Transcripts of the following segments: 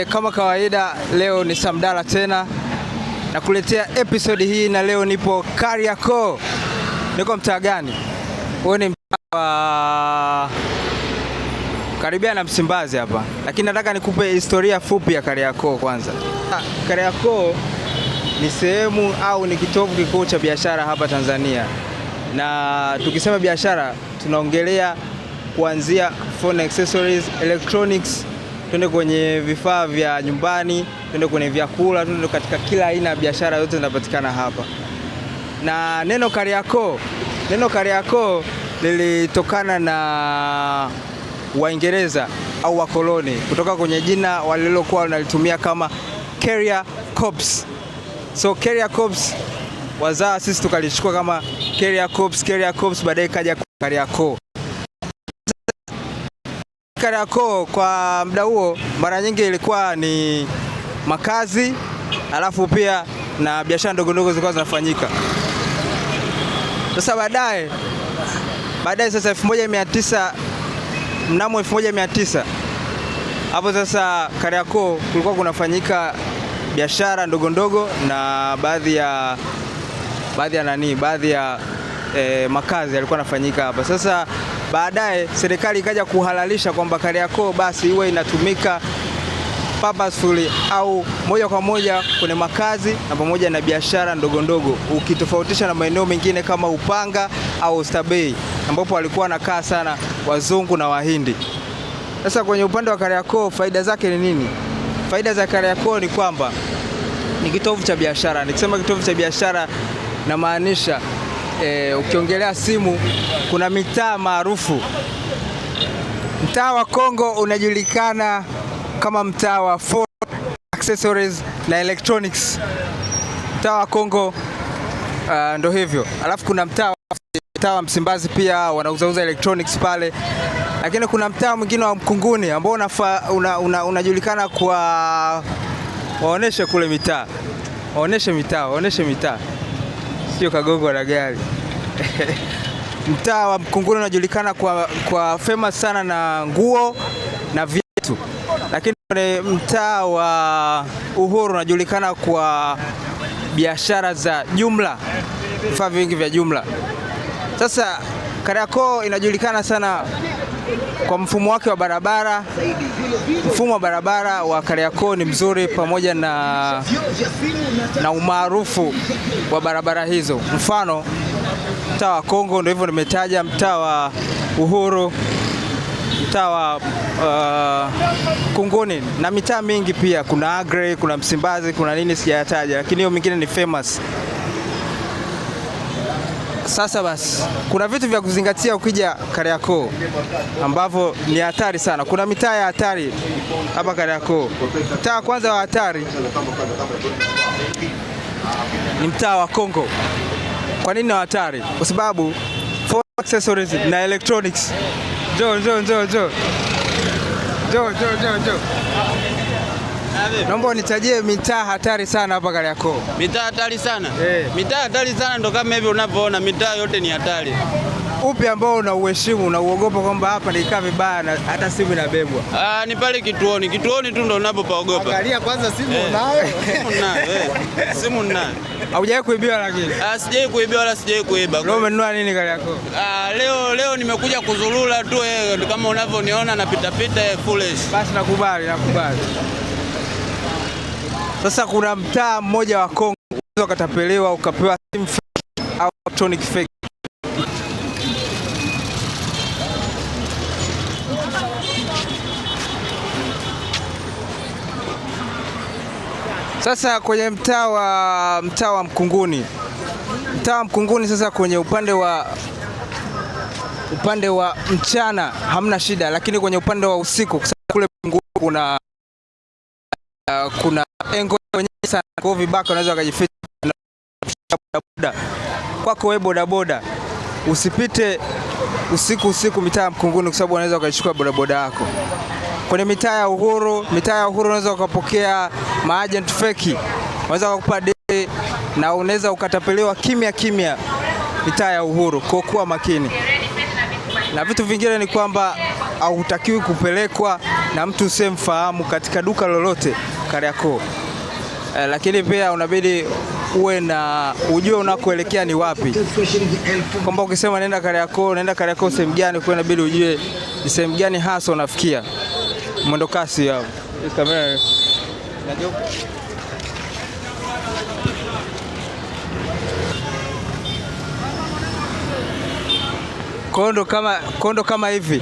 Kama kawaida leo ni Samdala tena nakuletea episode hii, na leo nipo Kariakoo. Niko mtaa gani? Huo ni mtaa wa karibia na Msimbazi hapa, lakini nataka nikupe historia fupi ya Kariakoo kwanza. Kariakoo ni sehemu au ni kitovu kikuu cha biashara hapa Tanzania, na tukisema biashara tunaongelea kuanzia phone accessories, electronics, twende kwenye vifaa vya nyumbani, twende kwenye vyakula, twende katika kila aina ya biashara yote zinapatikana hapa. Na neno Kariakoo lilitokana na Waingereza au wakoloni, kutoka kwenye jina walilokuwa wanalitumia kama Carrier Corps. So Carrier Corps wazaa sisi tukalichukua kama Carrier Corps, baadaye kaja Kariakoo. Kariakoo kwa muda huo mara nyingi ilikuwa ni makazi, alafu pia na biashara ndogo ndogo zilikuwa zinafanyika. Sasa baadaye sasa mnamo 1900 hapo sasa Kariakoo kulikuwa kunafanyika biashara ndogo ndogo na baadhi ya makazi yalikuwa yanafanyika hapa. Sasa baadaye serikali ikaja kuhalalisha kwamba Kariakoo basi iwe inatumika purposefully au moja kwa moja kwenye makazi na pamoja na biashara ndogo ndogo, ukitofautisha na maeneo mengine kama Upanga au Oysterbay ambapo walikuwa wanakaa sana wazungu na Wahindi. Sasa kwenye upande wa Kariakoo faida zake ni nini? Faida za Kariakoo ni kwamba ni kitovu cha biashara. Nikisema kitovu cha biashara na maanisha ukiongelea simu, kuna mitaa maarufu. Mtaa wa Kongo unajulikana kama mtaa wa phone accessories na electronics. Mtaa wa Kongo ndo hivyo. Alafu kuna mtaa wa Msimbazi pia wanauza electronics pale. Lakini kuna mtaa mwingine wa Mkunguni ambao unajulikana kwa waoneshe kule mitaa. Waoneshe mitaa. Sio Kagongo na gari. Mtaa wa Mkunguni unajulikana kwa famous sana na nguo na viatu. Lakini mtaa wa Uhuru unajulikana kwa biashara za jumla, vifaa vingi vya jumla. Sasa Kariakoo inajulikana sana kwa mfumo wake wa barabara. Mfumo wa barabara wa Kariakoo ni mzuri, pamoja na umaarufu wa barabara hizo. Mfano mtaa wa Kongo ndio hivyo nimetaja, mtaa wa Uhuru, mtaa wa Kunguni na mitaa mingi pia. Kuna Agre, kuna Msimbazi, kuna nini sijataja, lakini hiyo mingine ni famous. Sasa basi kuna vitu vya kuzingatia ukija Kariakoo ambavyo ni hatari sana. Kuna mitaa ya hatari hapa Kariakoo. Mtaa kwanza wa hatari ni mtaa wa Kongo. Kwa nini ni hatari? Kwa sababu phone accessories na electronics. Jo. Naomba unitajie mitaa hatari sana hapa Kariakoo. Mitaa hatari sana? Mitaa hatari sana ndo kama hivi unavyoona, mitaa yote ni hatari. Upi ambao unauheshimu, unauogopa kwamba hapa nikaa vibaya na hata simu inabebwa? Ni pale kituoni tu ndo unapopaogopa. Angalia kwanza simu unayo. Simu ninayo. Haujawahi kuibiwa lakini? Sijawahi kuibiwa wala sijawahi kuiba. Leo umenunua nini Kariakoo? Leo nimekuja kuzurura tu, kama unavyoniona napita foolish. Basi nakubali. Sasa kuna mtaa mmoja wa Kongo unaweza ukatapeliwa ukapewa simu fake au electronic fake. Sasa kwenye mtaa wa Mkunguni. Mtaa wa Mkunguni sasa kwenye upande wa mchana hamna shida, lakini kwenye upande wa usiku kule Mkunguni kuna engo wenyewe sana, kwa vibaka unaweza wakajificha bodaboda. Kwako wewe bodaboda usipite usiku mitaa ya Mkunguni, kwa sababu unaweza ukachukua bodaboda yako. Kwenye mitaa ya Uhuru unaweza ukapokea maagent fake, unaweza kukupa deni na unaweza ukatapeliwa kimya mitaa ya Uhuru. Kwa kuwa makini. Na vitu vingine ni kwamba hautakiwi kupelekwa na mtu usemfahamu katika duka lolote Kariakoo. Lakini pia unabidi uwe na ujue unakoelekea ni wapi, kwamba ukisema nenda Kariakoo sehemu gani, kwa inabidi ujue ni sehemu gani hasa unafikia. Mwendo kasi hapo kamera kondo kama hivi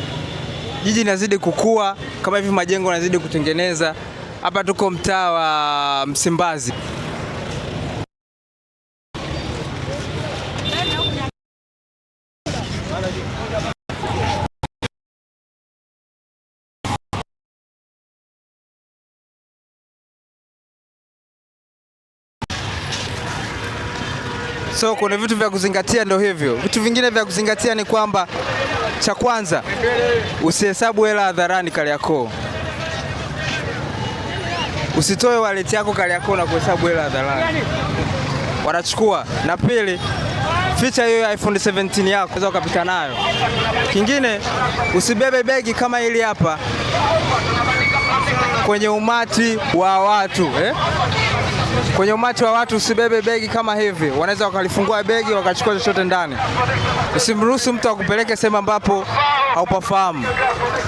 jiji linazidi kukua, kama hivi majengo yanazidi kutengeneza. Hapa tuko mtaa wa Msimbazi. So kuna vitu vya kuzingatia, ndio hivyo. Vitu vingine vya kuzingatia ni kwamba, cha kwanza, usihesabu hela hadharani Kariakoo. Usitoe wallet yako Kariakoo na kuhesabu hela hadharani, wanachukua. Na pili, ficha hiyo ya iPhone 17 yako unaweza ukapita nayo. Kingine, usibebe begi kama hili hapa kwenye umati wa watu Kwenye umati wa watu usibebe begi kama hivi, wanaweza wakalifungua begi wakachukua chochote ndani. Usimruhusu mtu akupeleke sehemu ambapo haupafahamu,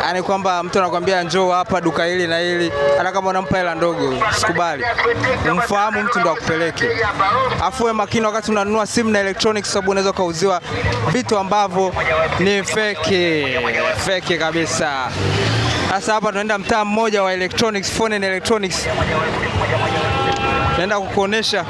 yaani kwamba mtu anakuambia njoo hapa duka hili na hili, hata kama unampa hela ndogo, usikubali. Umfahamu mtu ndo akupeleke. Afu uwe makini wakati unanunua simu na electronics, sababu unaweza kauziwa vitu ambavyo ni fake kabisa. Sasa hapa tunaenda mtaa mmoja wa electronics, phone and electronics. Naenda kukuonesha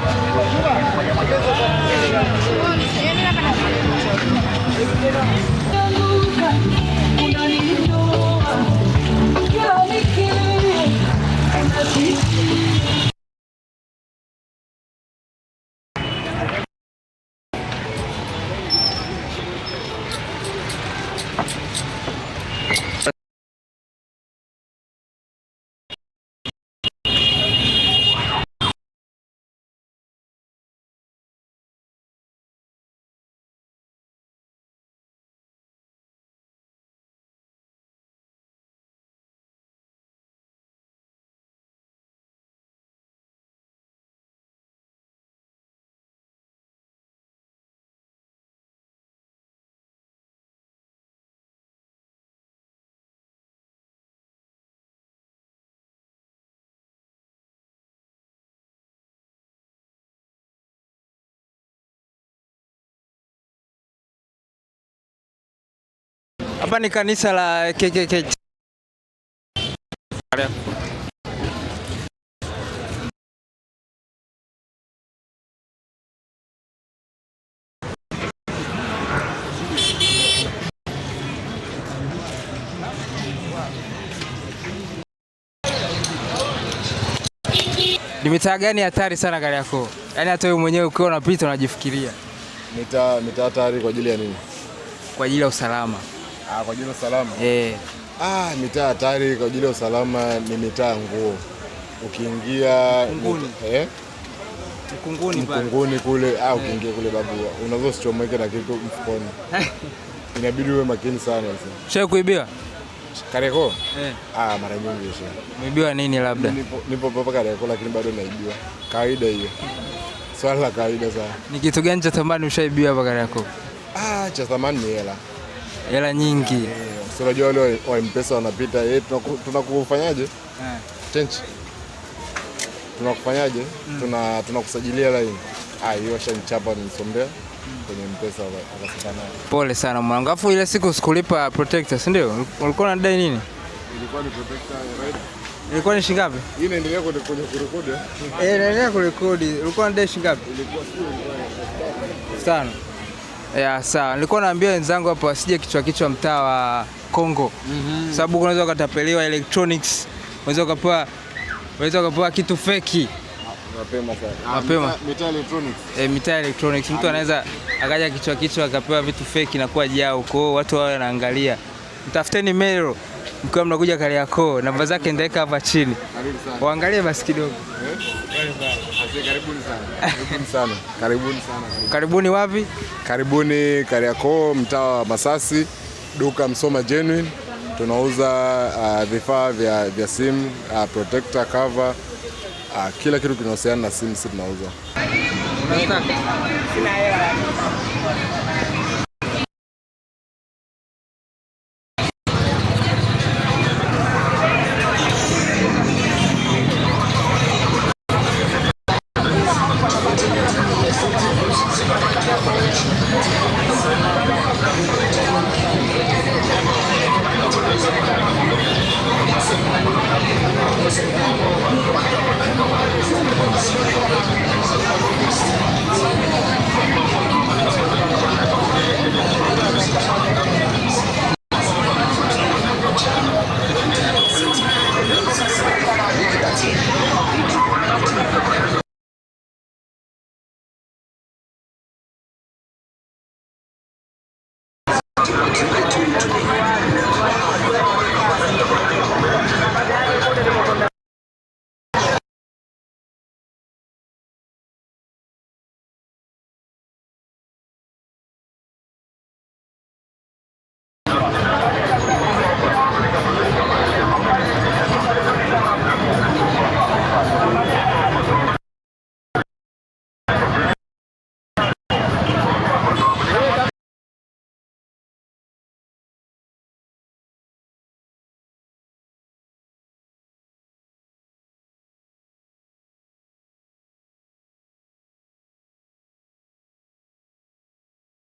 hapa ni kanisa la KKK. Ni mitaa gani hatari sana Kariakoo? Yaani hata wewe mwenyewe ukiwa unapita unajifikiria. Mitaa hatari kwa ajili ya nini? Kwa ajili ya usalama. Kwa ajili ya usalama? Mitaa hatari kwa ajili ya usalama ni mitaa nguo. Ukiingia Mkunguni kule, ukiingia kule babu, unaweza usichomeke na kitu mfukoni. Inabidi uwe makini sana sasa. Sio kuibiwa? Kariakoo? Mara nyingi sio. Umeibiwa nini labda? Nipo hapa Kariakoo lakini bado naibiwa. Kawaida hiyo. Swala la kawaida sana. Ni kitu gani cha thamani ushaibiwa hapa Kariakoo? Cha thamani ni hela. Hela nyingi. Sio, unajua wale wa M-Pesa wanapita, tunakufanyaje? Change. Tunakufanyaje? Tunakusajilia line. Hiyo shanichapa nisombea kwenye M-Pesa akasema. Pole sana mwanangu. Afu ile siku sikulipa protector, si ndio? Ulikuwa unadai nini? Ilikuwa ni protector right? Ilikuwa ni shilingi ngapi? Hii inaendelea kurekodi. Inaendelea kurekodi. Ulikuwa unadai shilingi ngapi? Ilikuwa 5. Sawa. Nilikuwa naambia wenzangu hapo wasije kichwa mtaa wa Kongo. Sababu unaweza ukatapeliwa electronics. Unaweza ukapewa kitu feki. Mapema. Mitaa electronics. Mtu anaweza akaja kichwa akapewa vitu feki na kuwa jao. Kwa hiyo watu wao wanaangalia. Mtafuteni Mero mkiwa mnakuja Kariakoo, namba zake ndaweka hapa chini. Waangalie basi kidogo. Karibuni sana. Karibuni wapi? Karibuni Kariakoo, mtaa wa Masasi, duka Msoma Genuine. tunauza vifaa vya simu, protector, cover, kila kitu kinahusiana na simu sisi tunauza. Sina hela.